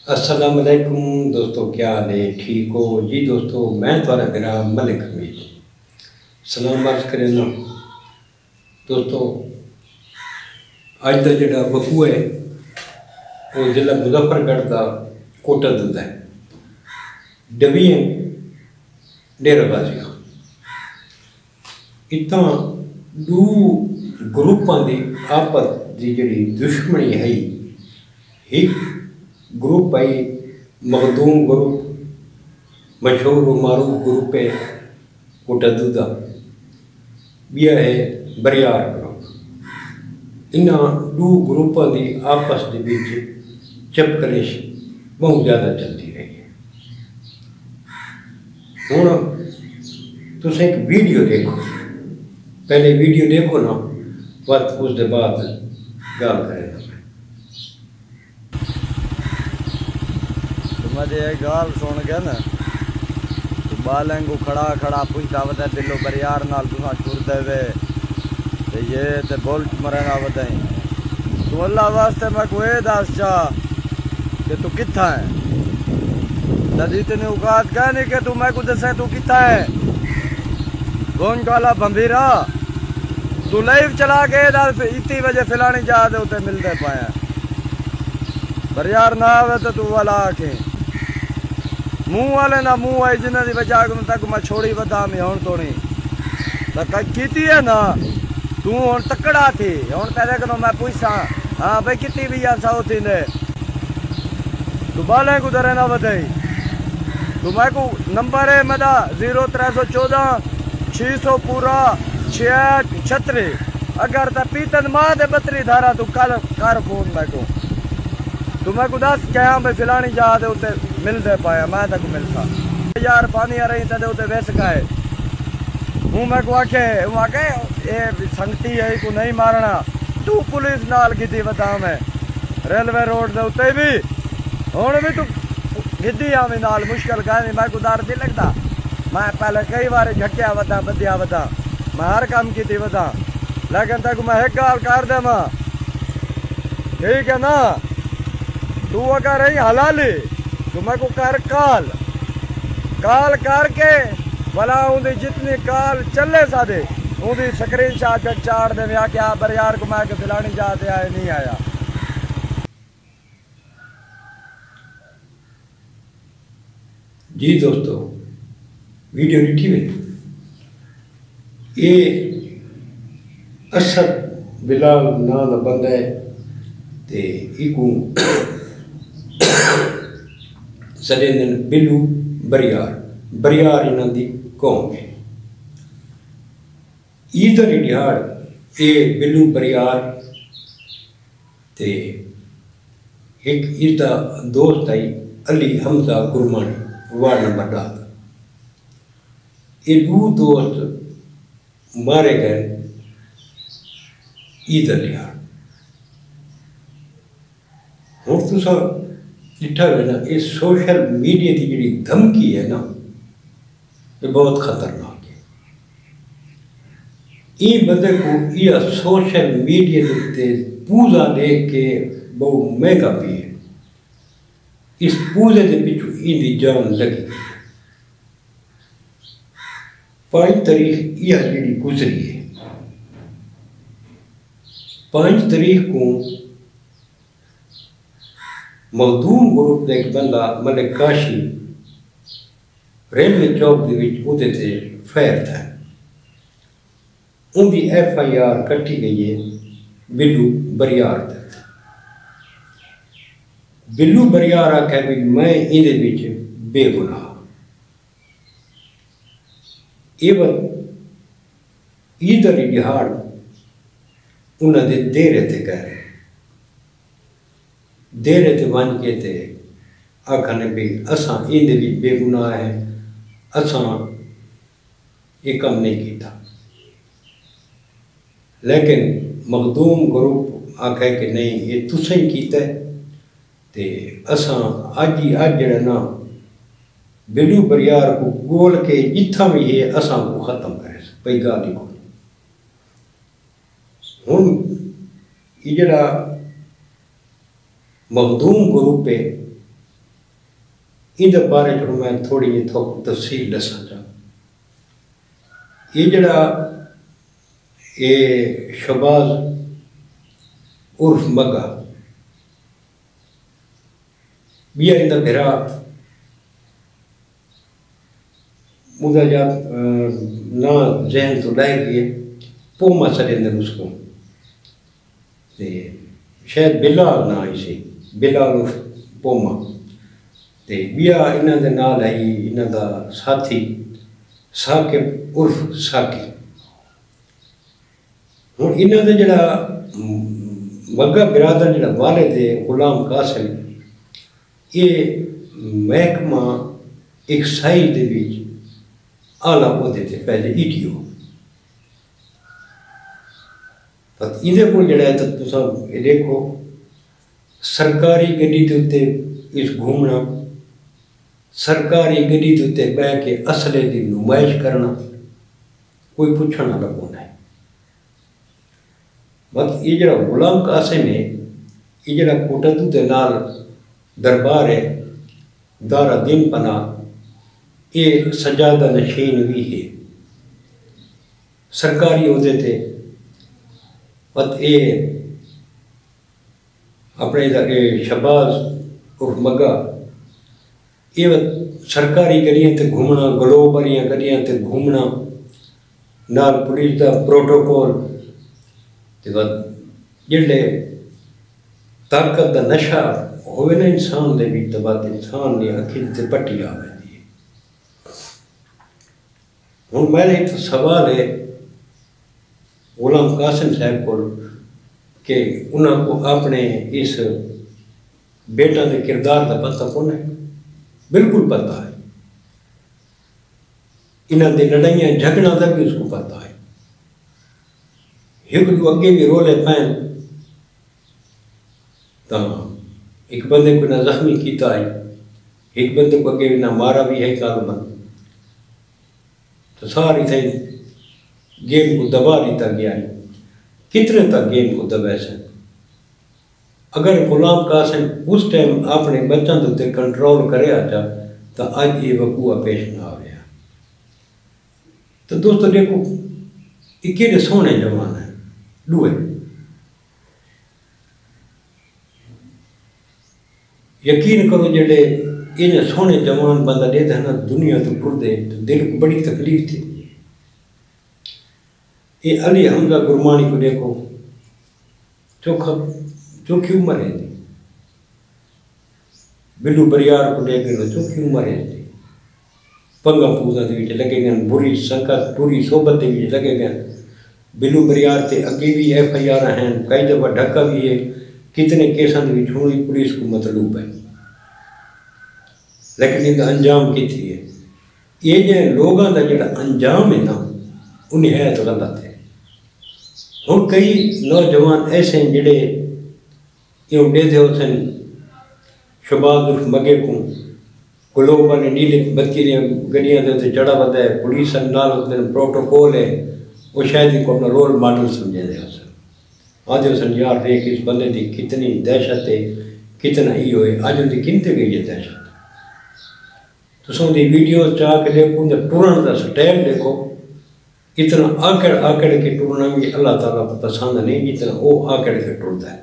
अस्सलाम वालेकुम दोस्तों, क्या हाल है? ठीक हो जी दोस्तों? मैं थोड़ा मेरा मलिक हमीद सलाम अर्ज करना दोस्तों। अज का जोड़ा वकूआ है वो जिला मुजफ्फरगढ़ का कोटा दुद्ध है डबियां डेरा गाजिया। इतना दू ग्रुपों की आपस की जी दुश्मनी है। एक ग्रुप है मखदूम ग्रुप, मशहूर मारूफ ग्रुप है कोटा दूधा। बिया है बरियार ग्रुप। इन्हों दो ग्रुपों की आपस के बीच चपकलिश बहुत ज़्यादा चलती रही है। हुण तुम एक वीडियो देखो, पहले वीडियो देखो ना, बस उसके बाद गल करें। मुझे एक गाल सुन के ना तो बालें को खड़ा खड़ा पूछता बता दिलो बरियार नाल तुसा टुरदे वे ते ये ते बोल मरना बताई तू अल्लाह वास्ते मैं को ए दस चा कि तू किथा है। तदी तेने औकात कह नहीं कि तू मैं को दसे तू किथा है। कौन काला बंबीरा तू लाइव चला के दस इतनी बजे फिलानी जा दे उते मिलते पाया बरियार ना आवे तो तू वाला आके मुँह वाले ना मुँह आई जिन्हें की बचा के तक मैं छोड़ी बता मैं हूँ तो नहीं की है ना तू हूँ तकड़ा थी हूँ तेरे को मैं पूछा हाँ भाई कितनी भी यार सौ थी ने तू बालें को दरे ना बताई तू मैं को नंबर है मेरा 0314 पूरा 66 अगर तो पीतन माँ दे बतरी धारा तू कल कर फोन मैं को तू मैं को दस क्या भाई फिलानी जा दे उते मिल दे पाया मैं तक मिलता यार पानी आ रही तदे उते वेस का है हूँ मैं को आखे ये संगती है को नहीं मारना तू पुलिस नाल गिद्दी बता मैं रेलवे रोड दे उते भी हुण भी तू गिद्दी आवी नाल मुश्किल का नहीं मैं को डर नहीं लगता। मैं पहले कई बार झटकिया बता बदिया बता मैं हर काम की बता लेकिन तक मैं एक गाल कर दे मां ठीक है ना। तू अगर रही हलाली तो मैं को कर काल काल करके भला उन्दी जितनी काल चले सादे उन्दी स्क्रीन शॉट चाड़ दे क्या बरियार को मैं के फिलानी जाते आए नहीं आया। जी दोस्तों, वीडियो डिठी में ये असद बिलाल ना का बंदा है ते इकू सदे बिल्लू बरियार बरियार इन्हों की कौम है। ईद वाली दिहाड़ ये बिल्लू बरियार ते एक इसका दोस्त आई अली हमजा गुरमानी वार्ड नंबर 10। ये दो दोस्त मारे गए ईद वाली दिहाड़। हुण तुसां डिठा है ना ये सोशल मीडिया की जी धमकी है ना ये बहुत खतरनाक है। ये बंदे को यह सोशल मीडिया के पूजा देख के बहुत महंगा भी है। इस पूजे के पिछू इनकी जान लगी गई। 5 तारीख यह जी गुजरी है। 5 तारीख को मखदूम ग्रुप का एक बंदा मलिक काशी रेलवे चौक के फैर था। उनकी FIR कट्टी गई है बिल्लू बरियार तक। बिल्लू बरियार आख्या भी मैं इहदे विच बेगुनाह। ये ईद वाली दिहाड़ उन्होंने देरे ते गए देरे ते वन के ते आखने भी असा इहदे भी बेगुनाह है असा ये काम नहीं किया। लेकिन मखदूम ग्रुप आखे कि नहीं ये तुसें ही कीता ते असा अज ही अज जड़ा ना बिल्लू बरियार को गोल के जिथा भी है असा को खत्म करे पई गाल को। हुण ये जड़ा मखदूम ग्रुप है इन बारे च मैं थोड़ी जी तफसील दसा चाह। ये जड़ा ये शहबाज उर्फ मग्गा बिया इंदा भिरा मुदा जा ना जहन तो लाए गए पोमा सडेंदर उसको ते शायद बिलाल ना इसी बिलाल उर्फ पोमा ते बिया इन्हां दे नाल आई इन्हां दा साथी साकिब उर्फ साकी। हुण इन्हां दे जड़ा मग्गा बिरादर जड़ा वाले दे गुलाम कासिम ये महकमा एक्साइज दे विच आला ओहदे ते पहले ईटीओ पर इहदे कोल जड़ा है तो तुसां देखो सरकारी गड्डी के उत्ते इस घूमना, सरकारी गड्डी के उत्ते बह के असले की नुमाइश करना, कोई पुछण वाला कौन है। बस ये जड़ा गुलाम कासिम है ये जड़ा कोटदू के नाल दरबार है दारा दिन पना ये सजादा नशीन भी है सरकारी ओहदे ते बस ये अपने शहबाज उर्फ मग्गा ये सरकारी गड्डियां ते घूमना, ग्लोब वालियां गड्डियां ते घूमना नाल पुलिस का प्रोटोकॉल ते बस जिहड़े ताकत का नशा होवे ना इंसान दे विच ते बस इंसान दी अखीं ते पट्टी आ वेंदी है। हुण मेरा एक सवाल है गुलाम कासिम साहब को कि उन्होंने को अपने इस बेटा के किरदार का पता कौन है? बिल्कुल पता है। इन्हों की लड़ाइयाँ झगड़ा का भी उसको पता है। एक दो अगे भी रोले पैन तो एक बंदे को ना जख्मी किया है, एक बंदे को अगे ना मारा भी है कालबन, तो सारी थी गेम को दबा दिता गया है। कितने तक गेम को दबे से अगर गुलाम कासिम उस टाइम अपने बच्चों के उत्ते कंट्रोल करे आता तो अज ये वकूआ पेश ना आया। तो दोस्तों देखो ये किहड़े सोहने जवान है दुए। यकीन करो जेडे इन्हें सोहने जवान बंदा देता है ना दुनिया तो टुरदे तो दिल को बड़ी तकलीफ थी। ये अली हमजा गुरमानी को देखो चोखी उम्र है थी, बिल्लू बरियार को देख लो चोखी उम्र है थी, पंगा पूजा के लगे गए, बुरी संगत बुरी सोबत के लगे गए। बिल्लू बरियार से अगे भी FIR हैं, कई दफ़ा ढक्का भी है, कितने केसों के हुई पुलिस को मतलूब है, लेकिन इनका अंजाम की थी है। ये जो लोगों का जो अंजाम है ना उन्हें है तो गलत है। हम कई नौजवान ऐसे हैं जोड़े यूँ देते होते शहबाज उर्फ मगे को ग्लोब ने नीले बत्ती गड्डियां के चढ़ा बदा है, पुलिस नाल प्रोटोकॉल है, वो शायद ही को अपना रोल मॉडल समझे आते सन यार देख इस बंदे की कितनी दहशत है, कितना ही होए अज उनकी गिनती गई है दहशत। तो उसकी वीडियो चाह के देखो उनके टुरन का स्टाइल देखो, इतना आकड़ आकड़ के टुरना भी अल्लाह ताला को पसंद नहीं जितना वो आकड़ के टुरता है।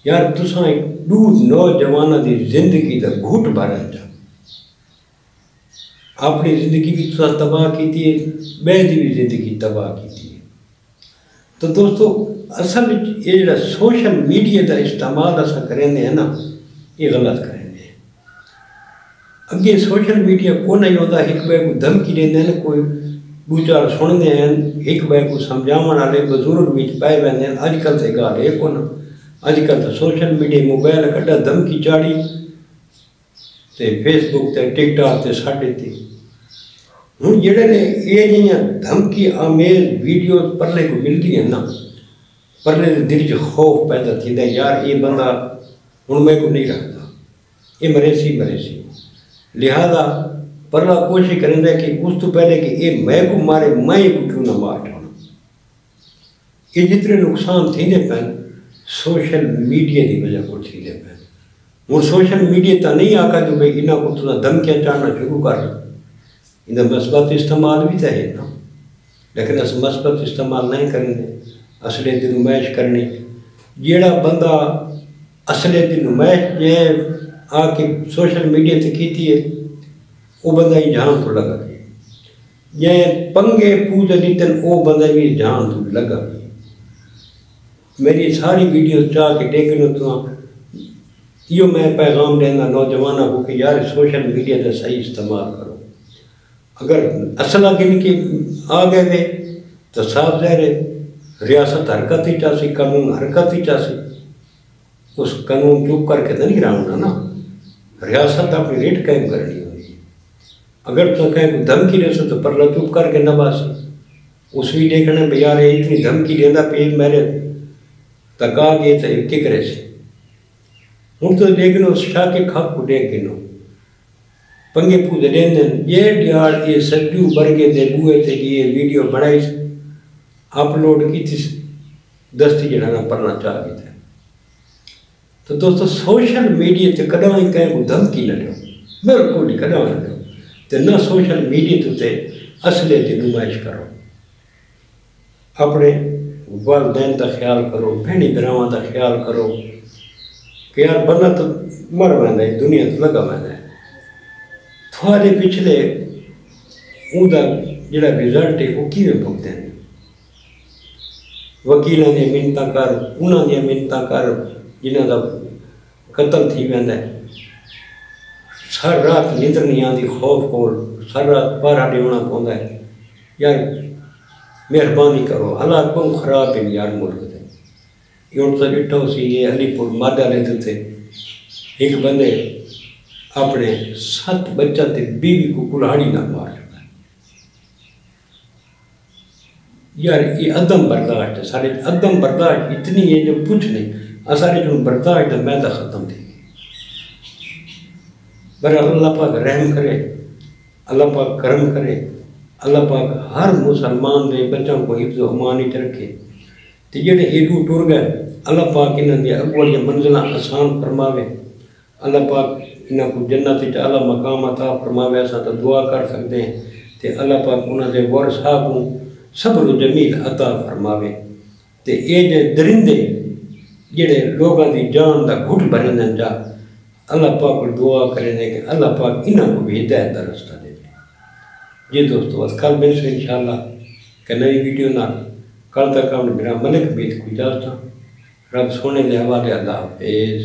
यार तुसा एक दूध नौजवानों की जिंदगी का घुट भर जा अपनी जिंदगी भी तुसा तबाह की थी, बह की भी जिंदगी तबाह की थी। तो दोस्तों असल ये जो सोशल मीडिया का इस्तेमाल अस करेंगे हैं ना ये गलत करेंगे। अगे सोशल मीडिया को नहीं होता, एक बे को धमकी देंगे हैं, कोई दो चार सुनते हैं, एक बे को समझाव वाले बजुर्ग भी पाए वेंदे हैं। अजकल तो गाल है को ना, अजकल तो सोशल मीडिया मोबाइल कड्ढा धमकी चाड़ी तो फेसबुक ते टिकटॉक ते साढ़े ते हूँ जेड़े ने ये जियां धमकी आमेज वीडियो परले को मिलती है ना, परले दिल च खौफ पैदा थींदा यार ये बंदा हूँ मैं को नहीं रखता, ये मरेसी मरेसी। लिहाजा परला कोशिश करेंगे कि उस तो पहले कि ये मैं को मारे मैं को क्यों ना मार डालूं। ये जितने नुकसान थींदे पैन सोशल मीडिया की वजह को थींदे पैन। हूँ सोशल मीडिया तो नहीं आका जो भाई इन्हों को थोड़ा धमकियाँ चाड़ना शुरू कर दो, इनका मस्बत इस्तेमाल भी तो है ना, लेकिन अस मस्बत इस्तेमाल नहीं करेंगे, असले की नुमाइश करनी। जेड़ा बंदा असले की नुमाइश जे आके सोशल मीडिया से की है वो बंदा ही जान तो लगा गया, जे पंगे पूज दितन वो बंदा भी जान तो लगा गया। मेरी सारी वीडियो चाह के देखने तो यो मैं पैगाम देना नौजवानों को कि यार सोशल मीडिया का सही इस्तेमाल करो। अगर असला गिन के आ गए वे तो साफ ज़ाहिर है रियासत हरकत ही चासी, कानून हरकत ही चासी, उस कानून चुप करके तो नहीं रहना ना, रियासत अपनी रेट कायम करनी होगी। अगर तो कहीं को धमकी दे सो तो परला चुप करके न बासी, उस भी देखने में यार इतनी धमकी देता पे मेरे तका गए तो एक करे से हूँ तो देखनो शाह के खाप को देख गिनो पंगे पूजे देन ये दिहाड़ ये सज्जू बरगे दे बुए थे कि ये वीडियो बनाई अपलोड की थी दस्ती जड़ाना पढ़ना चाह गए थे। तो दोस्तों सोशल मीडिया से कदा ही कहीं को धमकी न दो, बिल्कुल ही कदा न दो, तो न सोशल मीडिया ते असले की नुमाइश करो, अपने वालदैन का ख्याल करो, भेणी भरावां का ख्याल करो कि यार बंदा तो मर वैंदा है, दुनिया तो लगा वैंदा है। थोड़े पिछले उदा जिहड़ा रिजल्ट है वो किवें भुगते हैं, वकीलों दी मिन्नतां कर, उन्हां दी मिन्नतां कर जिन्हां दा कतल थी वैंदा है, सारी रात निंदर नहीं आती खौफ कोल, सारी रात पहरा देना पौंदा है। यार मेहरबानी करो, हालात बहुत खराब है यार मुल्क के। यूँ तो डिठो सी ये अलीपुर मादा लेते थे एक बंदे अपने 7 बच्चा थे बीवी को कुल्हाड़ी ना मार चुका। यार ये अदम बर्दाश्त है, सारे अदम बर्दाश्त इतनी है जो कुछ नहीं, सारे जो बर्दाश्त है मैदा ख़त्म थी गई। पर अल्लाह पाक रहम करे, अल्लाह पाक करम करे, अल्लाह पाक हर मुसलमान के बच्चों को हिफ्ज़ अमानित रखे। तो जेडे एडू टुर गए अल्लाह पाक इन्होंने अगवलिया मंजिल आसान फरमावे, अल्लाह पाक इन्हों को जन्नत आला मकाम अता फरमावे। असा तो दुआ कर सकते हैं तो अल्लाह पाक उन्होंने वरसा को सब्र जमील अता फरमावे। तो ये जे दरिंदे जेडे लोगों की जान का घुट भरन जा अल्लाह पाक को दुआ करें कि अल्लाह पाक इन्हों को भी हिदायत का रास्ता दे। जी दोस्तों बस कल मिलते इंशाअल्लाह कि नई वीडियो ना, कल तक हमने मेरा मलिक बीत को इजाज़त, रब सोने के हवाले। अल्लाह हाफिज़।